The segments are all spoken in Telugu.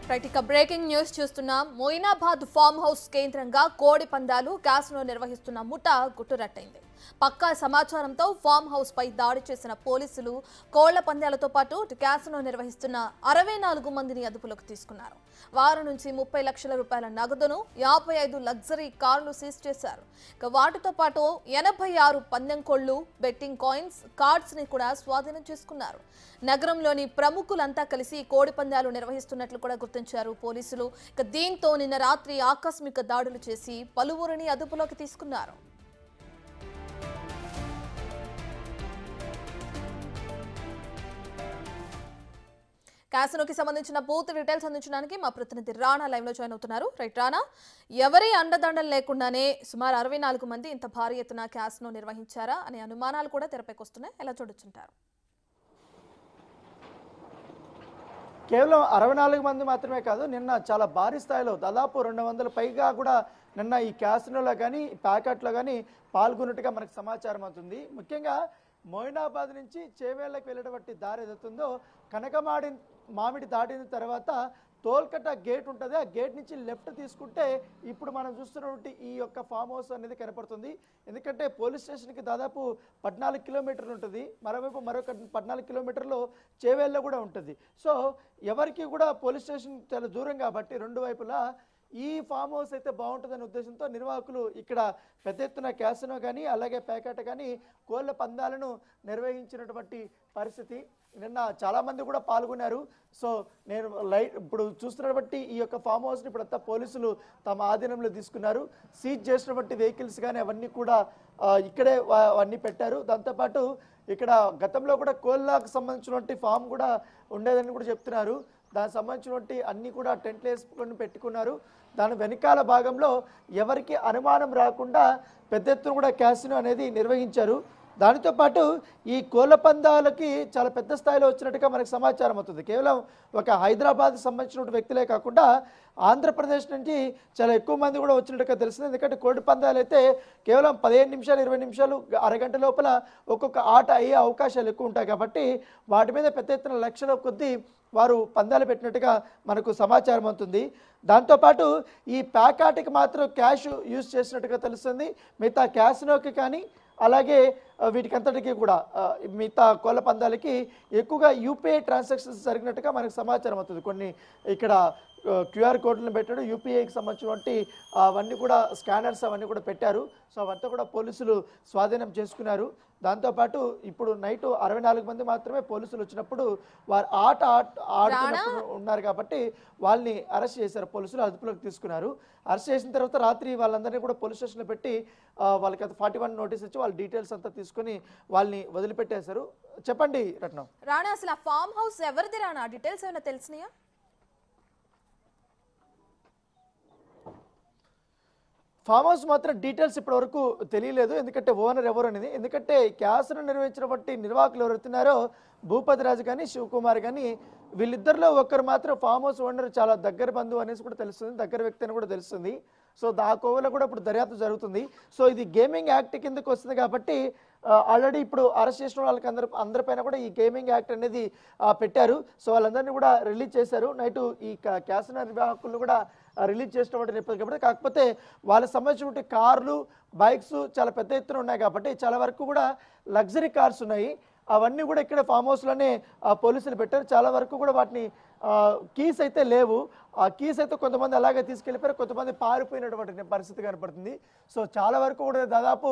రైట్ ఇక బ్రేకింగ్ న్యూస్ చూస్తున్నాం. మొయినాబాద్ ఫామ్ హౌస్ కేంద్రంగా కోడి పందాలు క్యాసినో నిర్వహిస్తున్న ముఠా గుట్టురట్టయింది. పక్కా సమాచారంతో ఫామ్ హౌస్ పై దాడి చేసిన పోలీసులు కోళ్ల పందాలతో పాటు క్యాసినో నిర్వహిస్తున్న 64 మందిని అదుపులోకి తీసుకున్నారు. వారి నుంచి 30 లక్షల రూపాయల నగదును 55 లగ్జరీ కార్లు సీజ్ చేశారు. ఇక వాటితో పాటు 86 పందెం కోళ్లు, బెట్టింగ్ కాయిన్స్, కార్డ్స్ ని కూడా స్వాధీనం చేసుకున్నారు. నగరంలోని ప్రముఖులంతా కలిసి కోడి పందాలు నిర్వహిస్తున్నట్లు కూడా గుర్తించారు పోలీసులు. ఇక దీంతో నిన్న రాత్రి ఆకస్మిక దాడులు చేసి పలువురిని అదుపులోకి తీసుకున్నారు. క్యాసినోకి సంబంధించిన పూర్తి డీటెయిల్స్ అందించడానికి మా ప్రతినిధి రాణా లైవ్ లో జాయిన్ అవుతున్నారు. రైట్ రాణా, ఎవరి అండదండలు లేకుండానే సుమారు 64 మంది ఇంత భారీ ఎత్తున క్యాసినో నిర్వహించారా అనే అనుమానాలు కూడా తెరపైకి వస్తున్నాయి. ఎలా చూడొచ్చుంటారు? కేవలం 64 మంది మాత్రమే కాదు, నిన్న చాలా భారీ స్థాయిలో దాదాపు 200 పైగా కూడా నిన్న ఈ క్యాసినోలో కానీ ప్యాకెట్లో కానీ పాల్గొన్నట్టుగా మనకు సమాచారం అవుతుంది. ముఖ్యంగా మొయినాబాద్ నుంచి చేవేళ్లకు వెళ్ళేటువంటి దారి ఏదవుతుందో మామిడి దాటిన తర్వాత తోల్కట్ట గేట్ ఉంటుంది. ఆ గేట్ నుంచి లెఫ్ట్ తీసుకుంటే ఇప్పుడు మనం చూస్తున్నటువంటి ఈ యొక్క ఫామ్ హౌస్ అనేది కనపడుతుంది. ఎందుకంటే పోలీస్ స్టేషన్కి దాదాపు 14 కిలోమీటర్లు ఉంటుంది. మరోవైపు మరొక 14 కిలోమీటర్లు చేవేళ్ళలో కూడా ఉంటుంది. సో ఎవరికి కూడా పోలీస్ స్టేషన్ చాలా దూరం కాబట్టి రెండు వైపులా ఈ ఫామ్ హౌస్ అయితే బాగుంటుందనే ఉద్దేశంతో నిర్వాహకులు ఇక్కడ పెద్ద ఎత్తున క్యాసినో కానీ అలాగే ప్యాకెట్ కానీ కోళ్ల పందాలను నిర్వహించినటువంటి పరిస్థితి. నిన్న చాలామంది కూడా పాల్గొన్నారు. సో నేను ఇప్పుడు చూస్తున్నటువంటి ఈ యొక్క ఫామ్ హౌస్ని ఇప్పుడంతా పోలీసులు తమ ఆధీనంలో తీసుకున్నారు. సీజ్ చేసినటువంటి వెహికల్స్ కానీ అవన్నీ కూడా ఇక్కడే అవన్నీ పెట్టారు. దాంతోపాటు ఇక్కడ గతంలో కూడా కోళ్ళకు సంబంధించినటువంటి ఫామ్ కూడా ఉండేదని కూడా చెప్తున్నారు. దానికి సంబంధించినటువంటి అన్ని కూడా టెంట్లు వేసుకొని పెట్టుకున్నారు. దాని వెనకాల భాగంలో ఎవరికి అనుమానం రాకుండా పెద్ద ఎత్తున కూడా క్యాసినో అనేది నిర్వహించారు. దానితో పాటు ఈ కోళ్ల పందాలకి చాలా పెద్ద స్థాయిలో వచ్చినట్టుగా మనకు సమాచారం అవుతుంది. కేవలం ఒక హైదరాబాద్ సంబంధించిన వ్యక్తులే కాకుండా ఆంధ్రప్రదేశ్ నుంచి చాలా ఎక్కువ మంది కూడా వచ్చినట్టుగా తెలుస్తుంది. ఎందుకంటే కోడి పందాలు అయితే కేవలం 15 నిమిషాలు 20 నిమిషాలు అరగంట లోపల ఒక్కొక్క ఆట అయ్యే అవకాశాలు ఎక్కువ ఉంటాయి కాబట్టి వాటి మీద పెద్ద ఎత్తున లక్షల కొద్దీ వారు పందాలు పెట్టినట్టుగా మనకు సమాచారం అవుతుంది. దాంతోపాటు ఈ ప్యాకాట్కి మాత్రం క్యాష్ యూజ్ చేసినట్టుగా తెలుస్తుంది. మిగతా క్యాసినోకి కానీ అలాగే వీటికంతటికి కూడా మిగతా కోళ్ల పందాలకి ఎక్కువగా యూపీఐ ట్రాన్సాక్షన్స్ జరిగినట్టుగా మనకు సమాచారం అవుతుంది. కొన్ని ఇక్కడ క్యూఆర్ కోడ్లను పెట్టాడు, యూపీఐకి సంబంధించినటువంటి అవన్నీ కూడా స్కానర్స్ అవన్నీ కూడా పెట్టారు. సో అవంతా కూడా పోలీసులు స్వాధీనం చేసుకున్నారు. దాంతోపాటు ఇప్పుడు నైట్ 64 మంది మాత్రమే పోలీసులు వచ్చినప్పుడు వారు ఆడుతున్నప్పుడు ఉన్నారు కాబట్టి వాళ్ళని అరెస్ట్ చేశారు. పోలీసులు అదుపులోకి తీసుకున్నారు. అరెస్ట్ చేసిన తర్వాత రాత్రి వాళ్ళందరినీ కూడా పోలీస్ స్టేషన్లో పెట్టి వాళ్ళకి 41 నోటీస్ ఇచ్చి వాళ్ళ డీటెయిల్స్ అంతా తీసుకుని వాళ్ళని వదిలిపెట్టేశారు. చెప్పండి రత్నం. రాణా, అసలు ఆ ఫామ్ హౌస్ ఎవరిది రాణా? డీటెయిల్స్ ఏమైనా తెలిసినాయా? ఫామ్ హౌస్ మాత్రం డీటెయిల్స్ ఇప్పటి వరకు తెలియలేదు. ఎందుకంటే ఓనర్ ఎవరు అనేది. ఎందుకంటే క్యాసినో నిర్వహించినటువంటి నిర్వాహకులు ఎవరుతున్నారో భూపతి రాజు కానీ శివకుమార్ కానీ వీళ్ళిద్దరిలో ఒకరు మాత్రం ఫామ్ హౌస్ ఓనర్ చాలా దగ్గర బంధువు అనేసి కూడా తెలుస్తుంది, దగ్గర వ్యక్తి అని కూడా తెలుస్తుంది. సో దా కోవలో కూడా ఇప్పుడు దర్యాప్తు జరుగుతుంది. సో ఇది గేమింగ్ యాక్ట్ కిందకి వస్తుంది కాబట్టి ఆల్రెడీ ఇప్పుడు అరెస్ట్ చేసిన వాళ్ళకి అందరిపైన కూడా ఈ గేమింగ్ యాక్ట్ అనేది పెట్టారు. సో వాళ్ళందరినీ కూడా రిలీజ్ చేశారు. నైట్ ఈ క్యాసినో నిర్వాహకులను కూడా రిలీజ్ చేసినటువంటి నేపథ్యం కాబట్టి కాకపోతే వాళ్ళకి సంబంధించినటువంటి కార్లు, బైక్స్ చాలా పెద్ద ఎత్తున ఉన్నాయి కాబట్టి చాలా వరకు కూడా లగ్జరీ కార్స్ ఉన్నాయి. అవన్నీ కూడా ఇక్కడ ఫామ్ హౌస్లోనే పోలీసులు పెట్టారు. చాలా వరకు కూడా వాటిని కీస్ అయితే లేవు. ఆ కీస్ అయితే కొంతమంది అలాగే తీసుకెళ్ళిపోయారు, కొంతమంది పారిపోయినటువంటి పరిస్థితి కనపడుతుంది. సో చాలా వరకు కూడా దాదాపు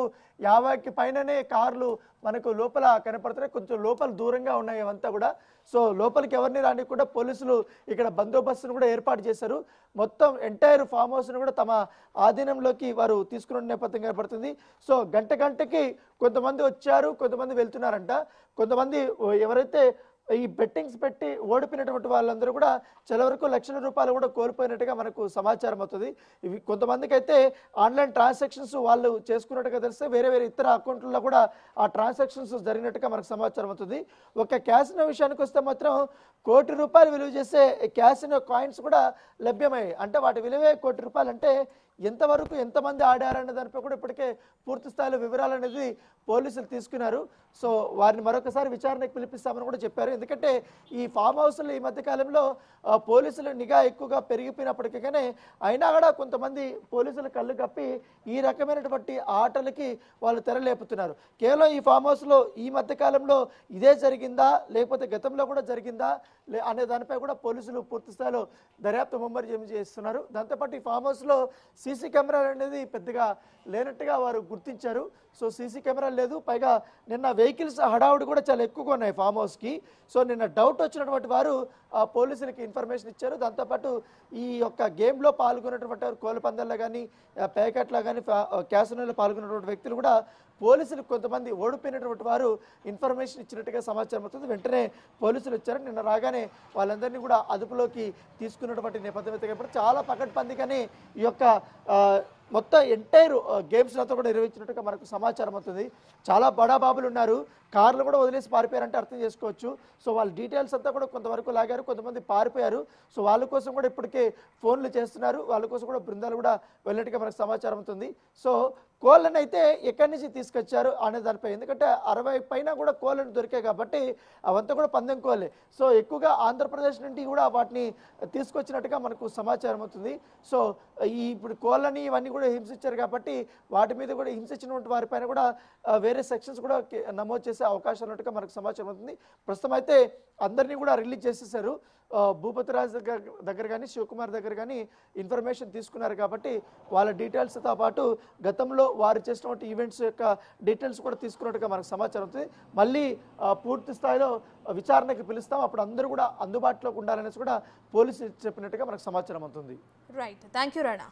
50కి పైననే కార్లు మనకు లోపల కనపడుతున్నాయి. కొంచెం లోపల దూరంగా ఉన్నాయి అవంతా కూడా. సో లోపలికి ఎవరిని రాని కూడా పోలీసులు ఇక్కడ బందోబస్తును కూడా ఏర్పాటు చేశారు. మొత్తం ఎంటైర్ ఫామ్ హౌస్ను కూడా తమ ఆధీనంలోకి వారు తీసుకున్న నేపథ్యం కనపడుతుంది. సో గంటకి కొంతమంది వచ్చారు, కొంతమంది వెళ్తున్నారంట. కొంతమంది ఎవరైతే ఈ బెట్టింగ్స్ పెట్టి ఓడిపోయినటువంటి వాళ్ళందరూ కూడా చాలా వరకు లక్షల రూపాయలు కూడా కోల్పోయినట్టుగా మనకు సమాచారం అవుతుంది. ఇవి కొంతమందికి అయితే ఆన్లైన్ ట్రాన్సాక్షన్స్ వాళ్ళు చేసుకున్నట్టుగా తెలిస్తే వేరే ఇతర అకౌంట్లలో కూడా ఆ ట్రాన్సాక్షన్స్ జరిగినట్టుగా మనకు సమాచారం అవుతుంది. ఒక క్యాసినో విషయానికి వస్తే మాత్రం ₹1 కోటి విలువ చేసే క్యాసినో కాయిన్స్ కూడా లభ్యమయ్యాయి. అంటే వాటి విలువే ₹1 కోటి అంటే ఎంతవరకు ఎంతమంది ఆడారనే దానిపై కూడా ఇప్పటికే పూర్తి స్థాయిలో వివరాలు అనేది పోలీసులు తీసుకున్నారు. సో వారిని మరొకసారి విచారణకు పిలిపిస్తామని కూడా చెప్పారు. ఎందుకంటే ఈ ఫామ్ హౌస్లో ఈ మధ్య కాలంలో పోలీసుల నిఘా ఎక్కువగా పెరిగిపోయినప్పటికీ కానీ అయినా కూడా కొంతమంది పోలీసులు కళ్ళు కప్పి ఈ రకమైనటువంటి ఆటలకి వాళ్ళు తెరలేపుతున్నారు. కేవలం ఈ ఫామ్ హౌస్లో ఈ మధ్య కాలంలో ఇదే జరిగిందా లేకపోతే గతంలో కూడా జరిగిందా అనే దానిపై కూడా పోలీసులు పూర్తి స్థాయిలో దర్యాప్తు ముమ్మరం చేస్తున్నారు. దాంతోపాటు ఈ ఫామ్ హౌస్లో సీసీ కెమెరాలు అనేది పెద్దగా లేనట్టుగా వారు గుర్తించారు. సో సీసీ కెమెరాలు లేదు, పైగా నిన్న వెహికల్స్ హడావుడి కూడా చాలా ఎక్కువగా ఉన్నాయి ఫామ్ హౌస్కి. సో నిన్న డౌట్ వచ్చినటువంటి వారు పోలీసులకి ఇన్ఫర్మేషన్ ఇచ్చారు. దాంతోపాటు ఈ యొక్క గేమ్లో పాల్గొన్నటువంటి వారు కోళ్ళ పందాల్లో కానీ పేకట్లో కానీ క్యాసినోలో పాల్గొన్నటువంటి వ్యక్తులు కూడా పోలీసులకు కొంతమంది ఓడిపోయినటువంటి వారు ఇన్ఫర్మేషన్ ఇచ్చినట్టుగా సమాచారం అవుతుంది. వెంటనే పోలీసులు వచ్చారు. నిన్న రాగానే వాళ్ళందరినీ కూడా అదుపులోకి తీసుకున్నటువంటి నేపథ్యం అయితే కాబట్టి చాలా పకడ్బందీగానే ఈ యొక్క మొత్తం ఎంటైర్ గేమ్స్ అంతా కూడా నిర్వహించినట్టుగా మనకు సమాచారం అవుతుంది. చాలా బడాబాబులు ఉన్నారు, కార్లు కూడా వదిలేసి పారిపోయారంటే అర్థం చేసుకోవచ్చు. సో వాళ్ళ డీటెయిల్స్ అంతా కూడా కొంతవరకు లాగారు, కొంతమంది పారిపోయారు. సో వాళ్ళ కోసం కూడా ఇప్పటికే ఫోన్లు చేస్తున్నారు, వాళ్ళ కోసం కూడా బృందాలు కూడా వెళ్ళినట్టుగా మనకు సమాచారం అవుతుంది. సో కోళ్ళని అయితే ఎక్కడి నుంచి తీసుకొచ్చారు అనే దానిపై, ఎందుకంటే 60 పైన కూడా కోళ్ళని దొరికాయి కాబట్టి అవంతా కూడా పందెం కోళ్ళే. సో ఎక్కువగా ఆంధ్రప్రదేశ్ నుండి కూడా వాటిని తీసుకొచ్చినట్టుగా మనకు సమాచారం అవుతుంది. సో ఈ ఇప్పుడు కోళ్ళని ఇవన్నీ కూడా హింసించారు కాబట్టి వాటి మీద కూడా హింసించినటువంటి వారిపైన కూడా వేరే సెక్షన్స్ కూడా నమోదు చేసే అవకాశం ఉన్నట్టుగా మనకు సమాచారం అవుతుంది. ప్రస్తుతం అయితే అందరినీ కూడా రిలీజ్ చేసేసారు. భూపతి రాజ్ దగ్గర కానీ శివకుమార్ దగ్గర కానీ ఇన్ఫర్మేషన్ తీసుకున్నారు కాబట్టి వాళ్ళ డీటెయిల్స్తో పాటు గతంలో వారు చేసినటువంటి ఈవెంట్స్ యొక్క డీటెయిల్స్ కూడా తీసుకున్నట్టుగా మనకు సమాచారం అవుతుంది. మళ్ళీ పూర్తి స్థాయిలో విచారణకు పిలుస్తాం, అప్పుడు అందరూ కూడా అందుబాటులోకి ఉండాలనేసి కూడా పోలీసులు చెప్పినట్టుగా మనకు సమాచారం అవుతుంది. Right, thank you Rana.